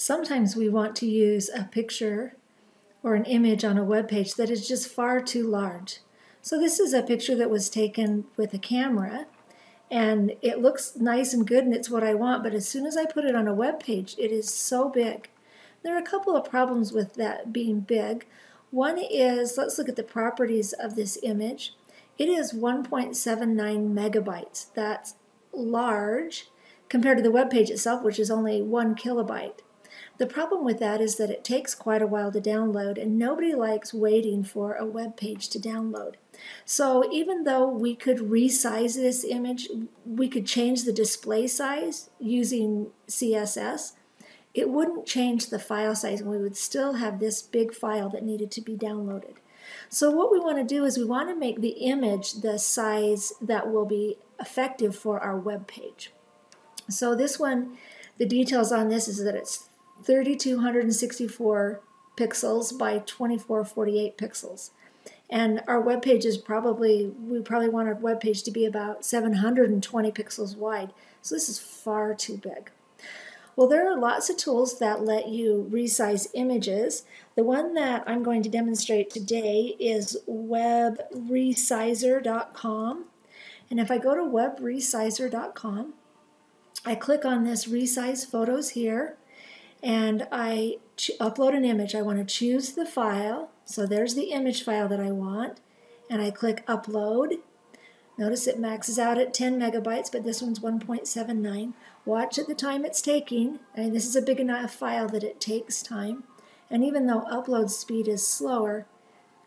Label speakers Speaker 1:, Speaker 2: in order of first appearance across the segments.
Speaker 1: Sometimes we want to use a picture or an image on a web page that is just far too large. So this is a picture that was taken with a camera, and it looks nice and good and it's what I want, but as soon as I put it on a web page, it is so big. There are a couple of problems with that being big. One is, let's look at the properties of this image. It is 1.79 megabytes. That's large compared to the web page itself, which is only 1 kilobyte. The problem with that is that it takes quite a while to download, and nobody likes waiting for a web page to download. So even though we could resize this image, we could change the display size using CSS, it wouldn't change the file size, and we would still have this big file that needed to be downloaded. So what we want to do is we want to make the image the size that will be effective for our web page. So this one, the details on this is that it's 3264 pixels by 2448 pixels. And our web page is we probably want our web page to be about 720 pixels wide. So this is far too big. Well, there are lots of tools that let you resize images. The one that I'm going to demonstrate today is webresizer.com. And if I go to webresizer.com, I click on this resize photos here, and I upload an image. I want to choose the file. So there's the image file that I want, and I click upload. Notice it maxes out at 10 megabytes, but this one's 1.79. Watch at the time it's taking. I mean, this is a big enough file that it takes time. And even though upload speed is slower,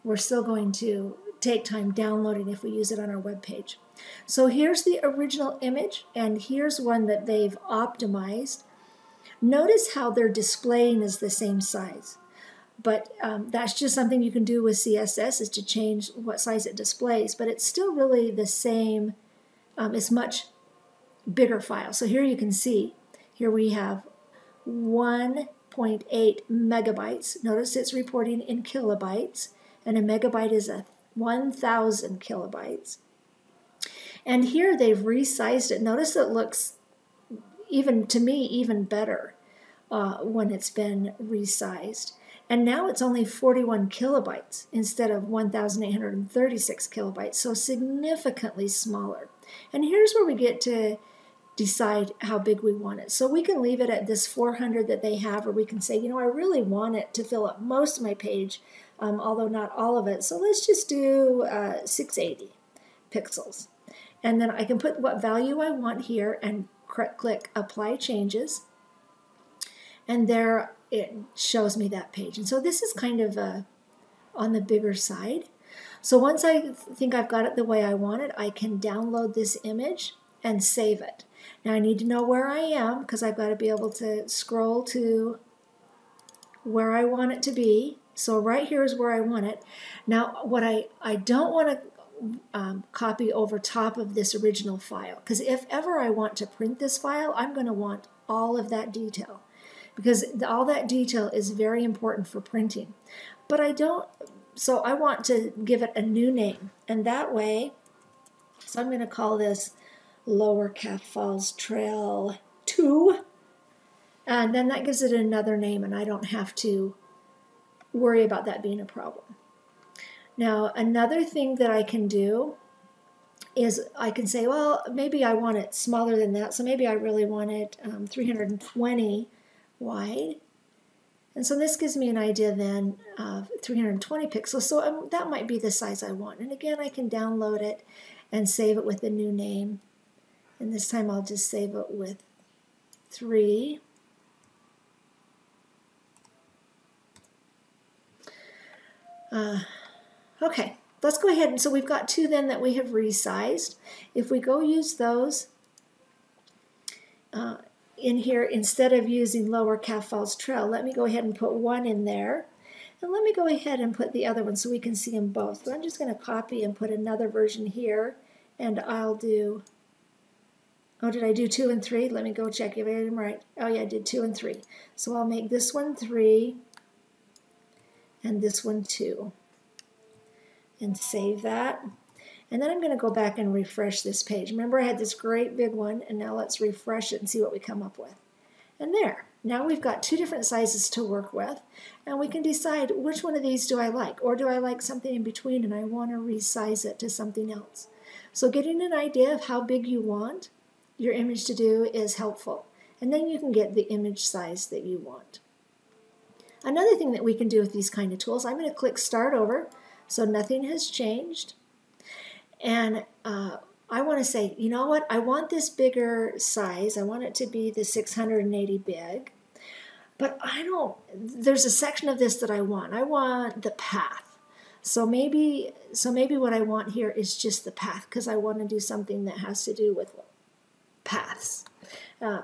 Speaker 1: we're still going to take time downloading if we use it on our web page. So here's the original image, and here's one that they've optimized. Notice how their displaying is the same size, but that's just something you can do with CSS, is to change what size it displays, but it's still really the same. It's much bigger file. So here you can see, here we have 1.8 megabytes. Notice it's reporting in kilobytes, and a megabyte is 1,000 kilobytes. And here they've resized it. Notice it looks, even to me, even better when it's been resized. And now it's only 41 kilobytes instead of 1,836 kilobytes, so significantly smaller. And here's where we get to decide how big we want it. So we can leave it at this 400 that they have, or we can say, you know, I really want it to fill up most of my page, although not all of it. So let's just do 680 pixels. And then I can put what value I want here and click Apply Changes. And there it shows me that page. And so this is kind of on the bigger side. So once I think I've got it the way I want it, I can download this image and save it. Now I need to know where I am, because I've got to be able to scroll to where I want it to be. So right here is where I want it. Now what I don't want to copy over top of this original file, because if ever I want to print this file, I'm going to want all of that detail, because all that detail is very important for printing. But I don't, so I want to give it a new name, and that way, so I'm going to call this Lower Calf Falls Trail 2, and then that gives it another name, and I don't have to worry about that being a problem. Now, another thing that I can do is I can say, well, maybe I want it smaller than that, so maybe I really want it 320 wide. And so this gives me an idea then of 320 pixels, so that might be the size I want. And again, I can download it and save it with a new name. And this time I'll just save it with 3. Okay, let's go ahead. And so we've got 2 then that we have resized. If we go use those in here, instead of using Lower Calf Falls Trail, let me go ahead and put 1 in there. And let me go ahead and put the other one so we can see them both. So I'm just going to copy and put another version here. And I'll do, oh, did I do 2 and 3? Let me go check if I did them right. Oh yeah, I did 2 and 3. So I'll make this one 3 and this one 2. And save that. And then I'm going to go back and refresh this page. Remember, I had this great big one, and now let's refresh it and see what we come up with. And there, Now we've got two different sizes to work with, and we can decide which one of these do I like, or do I like something in between and I want to resize it to something else. So getting an idea of how big you want your image to do is helpful, and then you can get the image size that you want. Another thing that we can do with these kind of tools, I'm going to click Start Over, so nothing has changed, and I want to say, you know what, I want this bigger size. I want it to be the 680 big, but there's a section of this that I want the path. So maybe what I want here is just the path, because I want to do something that has to do with paths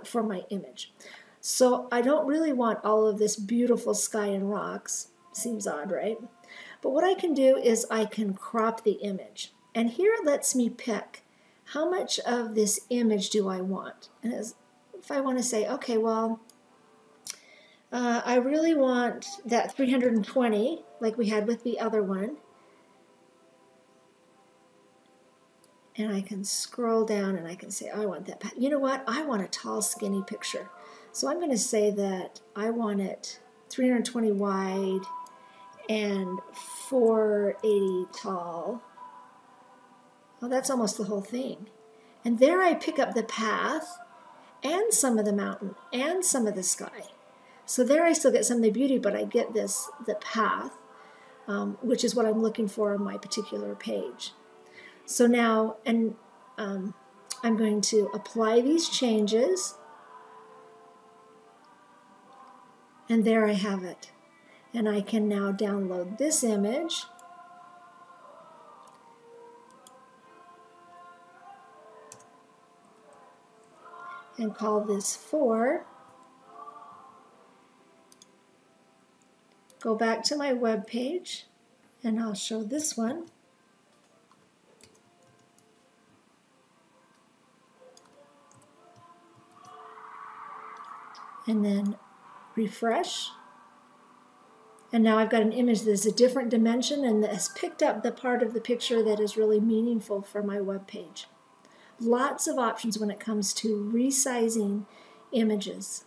Speaker 1: for my image. So I don't really want all of this beautiful sky and rocks. Seems odd, right? But what I can do is I can crop the image. And here it lets me pick how much of this image do I want. And if I want to say, okay, well, I really want that 320 like we had with the other one. And I can scroll down and I can say, I want that. You know what? I want a tall, skinny picture. So I'm going to say that I want it 320 wide and 480 tall. Well, that's almost the whole thing. And there I pick up the path and some of the mountain and some of the sky. So there I still get some of the beauty, but I get the path, which is what I'm looking for on my particular page. So now, I'm going to apply these changes. And there I have it. And I can now download this image. And call this 4. Go back to my web page, and I'll show this one. And then refresh. And now I've got an image that is a different dimension and that has picked up the part of the picture that is really meaningful for my web page. Lots of options when it comes to resizing images.